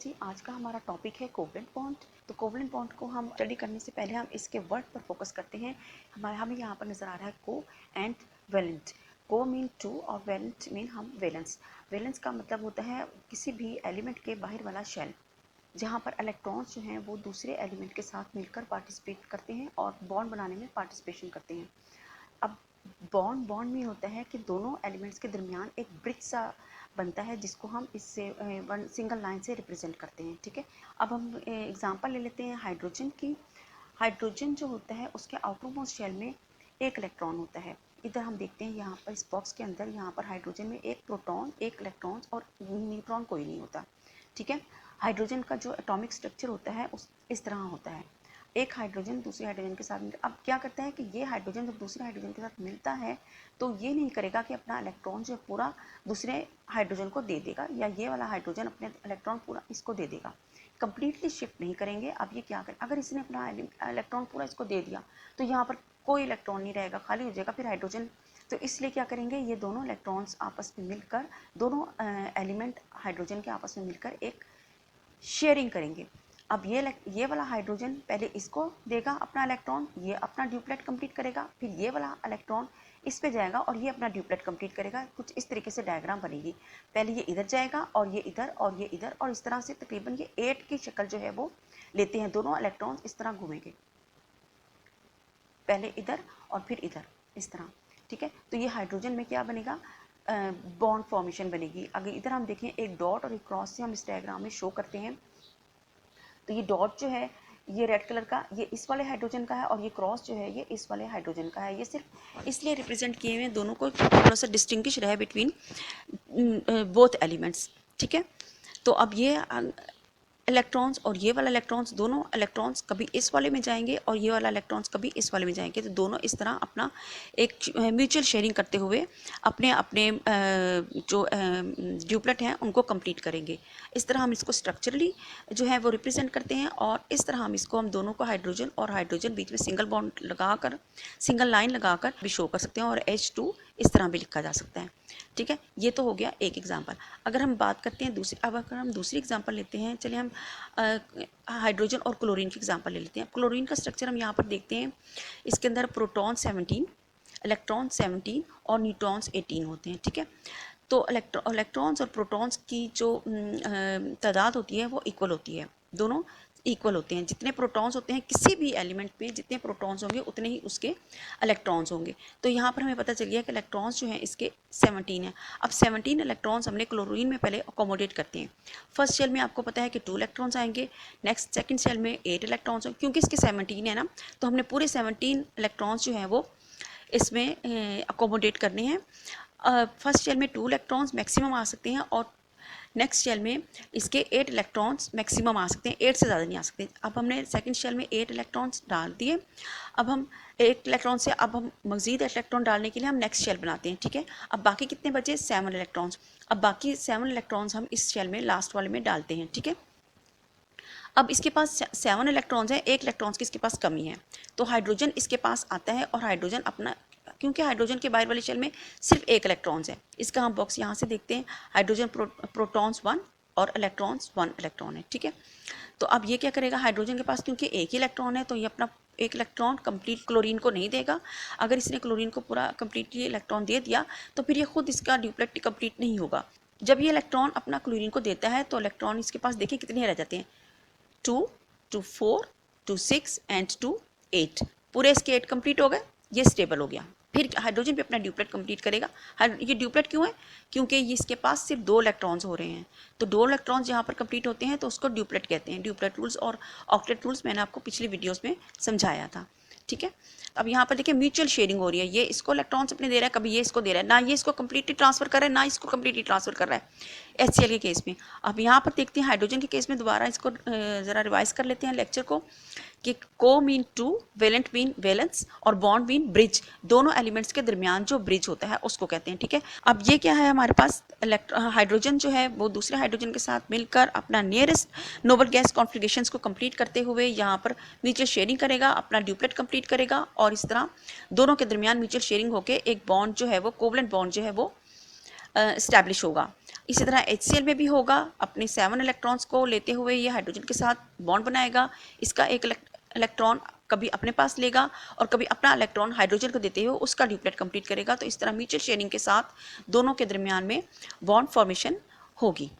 जी, आज का हमारा टॉपिक है कोवलेंट बॉन्ड। तो कोवलेंट बॉन्ड को हम स्टडी करने से पहले हम इसके वर्ड पर फोकस करते हैं। हमें यहाँ पर नज़र आ रहा है को एंड वैलेंट। को मीन टू और वैलेंट मीन हम वैलेंस। वैलेंस का मतलब होता है किसी भी एलिमेंट के बाहर वाला शेल, जहाँ पर इलेक्ट्रॉन्स जो हैं वो दूसरे एलिमेंट के साथ मिलकर पार्टिसिपेट करते हैं और बॉन्ड बनाने में पार्टिसिपेशन करते हैं। अब बॉन्ड में होता है कि दोनों एलिमेंट्स के दरमियान एक ब्रिज सा बनता है, जिसको हम इससे वन सिंगल लाइन से रिप्रेजेंट करते हैं। ठीक है, अब हम एग्जांपल ले लेते हैं हाइड्रोजन की। हाइड्रोजन जो होता है उसके आउटर मोस्ट शेल में एक इलेक्ट्रॉन होता है। इधर हम देखते हैं यहाँ पर इस बॉक्स के अंदर, यहाँ पर हाइड्रोजन में एक प्रोटॉन, एक इलेक्ट्रॉन और न्यूट्रॉन कोई नहीं होता। ठीक है, हाइड्रोजन का जो एटॉमिक स्ट्रक्चर होता है उस इस तरह होता है। एक हाइड्रोजन दूसरे हाइड्रोजन के साथ अब क्या करता है कि ये हाइड्रोजन जब दूसरे हाइड्रोजन के साथ मिलता है तो ये नहीं करेगा कि अपना इलेक्ट्रॉन जो पूरा दूसरे हाइड्रोजन को दे देगा, या ये वाला हाइड्रोजन अपने इलेक्ट्रॉन पूरा इसको दे देगा। कंप्लीटली शिफ्ट नहीं करेंगे। अब ये क्या करें, अगर इसने अपना इलेक्ट्रॉन पूरा इसको दे दिया तो यहाँ पर कोई इलेक्ट्रॉन नहीं रहेगा, खाली हो जाएगा फिर हाइड्रोजन। तो इसलिए क्या करेंगे, ये दोनों इलेक्ट्रॉन्स आपस में मिलकर, दोनों एलिमेंट हाइड्रोजन के आपस में मिलकर एक शेयरिंग करेंगे। अब ये वाला हाइड्रोजन पहले इसको देगा अपना इलेक्ट्रॉन, ये अपना ड्यूप्लेट कंप्लीट करेगा, फिर ये वाला इलेक्ट्रॉन इस पे जाएगा और ये अपना ड्यूप्लेट कंप्लीट करेगा। कुछ इस तरीके से डायग्राम बनेगी। पहले ये इधर जाएगा और ये इधर और ये इधर, और इस तरह से तकरीबन ये 8 की शक्ल जो है वो लेते हैं। दोनों इलेक्ट्रॉन इस तरह घूमेंगे, पहले इधर और फिर इधर, इस तरह। ठीक है, तो ये हाइड्रोजन में क्या बनेगा, बॉन्ड फॉर्मेशन बनेगी। अगर इधर हम देखें एक डॉट और एक क्रॉस से हम इस डायग्राम में शो करते हैं, तो ये डॉट जो है ये रेड कलर का, ये इस वाले हाइड्रोजन का है, और ये क्रॉस जो है ये इस वाले हाइड्रोजन का है। ये सिर्फ इसलिए रिप्रेजेंट किए हुए हैं, दोनों को थोड़ा सा डिस्टिंग्विश रहे बिटवीन बोथ एलिमेंट्स। ठीक है, तो अब ये इलेक्ट्रॉन्स और ये वाला इलेक्ट्रॉन्स, दोनों इलेक्ट्रॉन्स कभी इस वाले में जाएंगे और ये वाला इलेक्ट्रॉन्स कभी इस वाले में जाएंगे। तो दोनों इस तरह अपना एक म्यूचुअल शेयरिंग करते हुए अपने अपने जो ड्यूप्लेट हैं उनको कंप्लीट करेंगे। इस तरह हम इसको स्ट्रक्चरली जो है वो रिप्रेजेंट करते हैं, और इस तरह हम दोनों को हाइड्रोजन और हाइड्रोजन बीच में सिंगल बॉन्ड लगाकर, सिंगल लाइन लगाकर भी शो कर सकते हैं, और H2 इस तरह भी लिखा जा सकता है। ठीक है, ये तो हो गया एक एग्जांपल। अगर हम बात करते हैं अगर हम दूसरी एग्जांपल लेते हैं, चलिए हम हाइड्रोजन और क्लोरीन की एग्जांपल ले लेते हैं। क्लोरीन का स्ट्रक्चर हम यहाँ पर देखते हैं, इसके अंदर प्रोटॉन 17, इलेक्ट्रॉन 17 और न्यूट्रॉन्स 18 होते हैं। ठीक है, तो इलेक्ट्रॉन्स और प्रोटॉन्स की जो तादाद होती है वो इक्वल होती है, दोनों इक्वल होते हैं। जितने प्रोटॉन्स होते हैं किसी भी एलिमेंट पे, जितने प्रोटॉन्स होंगे उतने ही उसके इलेक्ट्रॉन्स होंगे। तो यहाँ पर हमें पता चल गया कि इलेक्ट्रॉन्स जो हैं इसके 17 हैं। अब 17 इलेक्ट्रॉन्स हमने क्लोरीन में पहले अकोमोडेट करते हैं। फर्स्ट शेल में आपको पता है कि 2 इलेक्ट्रॉन्स आएंगे, नेक्स्ट सेकंड शेल में 8 इलेक्ट्रॉन्स होंगे। क्योंकि इसके 17 है ना, तो हमने पूरे 17 इलेक्ट्रॉन्स जो हैं वो इसमें अकोमोडेट करने हैं। फर्स्ट शेल में 2 इलेक्ट्रॉन्स मैक्सिमम आ सकते हैं, और नेक्स्ट शेल में इसके 8 इलेक्ट्रॉन्स मैक्सिमम आ सकते हैं, 8 से ज़्यादा नहीं आ सकते। अब हमने सेकंड शेल में 8 इलेक्ट्रॉन्स डाल दिए। अब हम 8 इलेक्ट्रॉन से अब हम मज़ीद इलेक्ट्रॉन डालने के लिए हम नेक्स्ट शेल बनाते हैं। ठीक है, अब बाकी कितने बचे, 7 इलेक्ट्रॉन्स। अब बाकी 7 इलेक्ट्रॉन्स हम इस शेल में लास्ट वाले में डालते हैं। ठीक है, अब इसके पास 7 इलेक्ट्रॉन्स हैं, 1 इलेक्ट्रॉन्स की इसके पास कमी है, तो हाइड्रोजन इसके पास आता है, और हाइड्रोजन अपना, क्योंकि हाइड्रोजन के बाहर वाले शेल में सिर्फ 1 इलेक्ट्रॉन्स है, इसका हम बॉक्स यहाँ से देखते हैं। हाइड्रोजन प्रोटॉन्स 1 और इलेक्ट्रॉन्स 1 इलेक्ट्रॉन है। ठीक है, तो अब ये क्या करेगा, हाइड्रोजन के पास क्योंकि 1 ही इलेक्ट्रॉन है, तो ये अपना 1 इलेक्ट्रॉन कंप्लीट क्लोरीन को नहीं देगा। अगर इसने क्लोरीन को पूरा कंप्लीटली इलेक्ट्रॉन दे दिया तो फिर ये खुद इसका ड्यूप्लेट कंप्लीट नहीं होगा। जब ये इलेक्ट्रॉन अपना क्लोरीन को देता है तो इलेक्ट्रॉन इसके पास देखिए कितने रह जाते हैं, 2 2 4 2 6 एंड 2 8। पूरे इसके 8 कंप्लीट हो गए, ये स्टेबल हो गया। फिर हाइड्रोजन भी अपना ड्यूप्लेट कंप्लीट करेगा। ये ड्यूप्लेट क्यों है, क्योंकि ये इसके पास सिर्फ 2 इलेक्ट्रॉन्स हो रहे हैं, तो 2 इलेक्ट्रॉन्स जहाँ पर कंप्लीट होते हैं तो उसको ड्यूप्लेट कहते हैं। ड्यूप्लेट रूल्स और ऑक्टेट रूल्स मैंने आपको पिछली वीडियोस में समझाया था। ठीक है, अब यहाँ पर देखिए म्यूचुअल शेयरिंग हो रही है, ये इसको इलेक्ट्रॉन्स अपने दे रहा है, कभी ये इसको दे रहा है, ना ये इसको कंप्लीटली ट्रांसफर कर रहा है, ना इसको कंप्लीटली ट्रांसफर कर रहा है HCl के केस में। अब यहाँ पर देखते हैं हाइड्रोजन के केस में, दोबारा इसको ज़रा रिवाइज कर लेते हैं लेक्चर को, कि co mean two, valent mean valence, और बॉन्ड मीन ब्रिज। दोनों एलिमेंट्स के दरमियान जो ब्रिज होता है उसको कहते हैं। ठीक है, अब ये क्या है, हमारे पास हाइड्रोजन जो है वो दूसरे हाइड्रोजन के साथ मिलकर अपना नियरेस्ट नोबल गैस कॉन्फिगरेशंस को कंप्लीट करते हुए यहाँ पर म्यूचुअल शेयरिंग करेगा, अपना ड्यूप्लेट कंप्लीट करेगा, और इस तरह दोनों के दरमियान म्यूचुअल शेयरिंग होकर एक बॉन्ड जो है वो कोवलेंट बॉन्ड जो है वो इस्टेब्लिश होगा। इसी तरह HCl में भी होगा, अपने 7 इलेक्ट्रॉन्स को लेते हुए ये हाइड्रोजन के साथ बॉन्ड बनाएगा, इसका एक इलेक्ट्रॉन कभी अपने पास लेगा और कभी अपना इलेक्ट्रॉन हाइड्रोजन को देते हुए उसका ड्यूप्लेट कंप्लीट करेगा। तो इस तरह म्यूचुअल शेयरिंग के साथ दोनों के दरमियान में बॉन्ड फॉर्मेशन होगी।